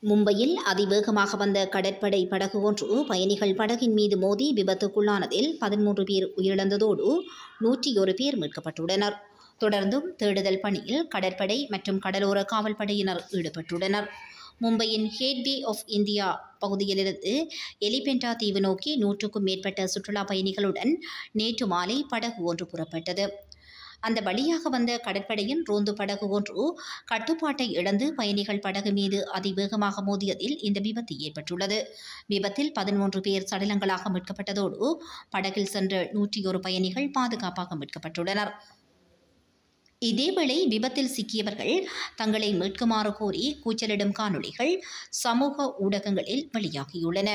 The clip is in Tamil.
மும்பையில் அதிவேகமாக வந்த கடற்படை படகு ஒன்று பயணிகள் படகின் மீது மோதி விபத்துக்குள்ளானதில் 13 பேர் உயிரிழந்ததோடு 101 பேர் மீட்கப்பட்டுள்ளனர். தொடர்ந்தும் தேடுதல் பணியில் கடற்படை மற்றும் கடலோர காவல்படையினர் ஈடுபட்டுள்ளனர். மும்பையின் கேட்வே ஆஃப் இந்தியா பகுதியிலிருந்து எலிபெண்டா தீவு நோக்கி 100க்கும் மேற்பட்ட சுற்றுலா பயணிகளுடன் நேற்று மாலை படகு ஒன்று புறப்பட்டது. அந்த வழியாக வந்த கடற்படையின் ரோந்து படகு ஒன்று கட்டுப்பாட்டை இழந்து பயணிகள் படகு மீது அதிவேகமாக மோதியதில் இந்த விபத்து ஏற்பட்டுள்ளது. விபத்தில் 13 பேர் சடலங்களாக மீட்கப்பட்டதோடு படகில் சென்ற 101 பயணிகள் பாதுகாப்பாக மீட்கப்பட்டுள்ளனர். இதேவேளை விபத்தில் சிக்கியவர்கள் தங்களை மீட்குமாறு கோரி கூச்சலிடும் காணொளிகள் சமூக ஊடகங்களில் வெளியாகியுள்ளன.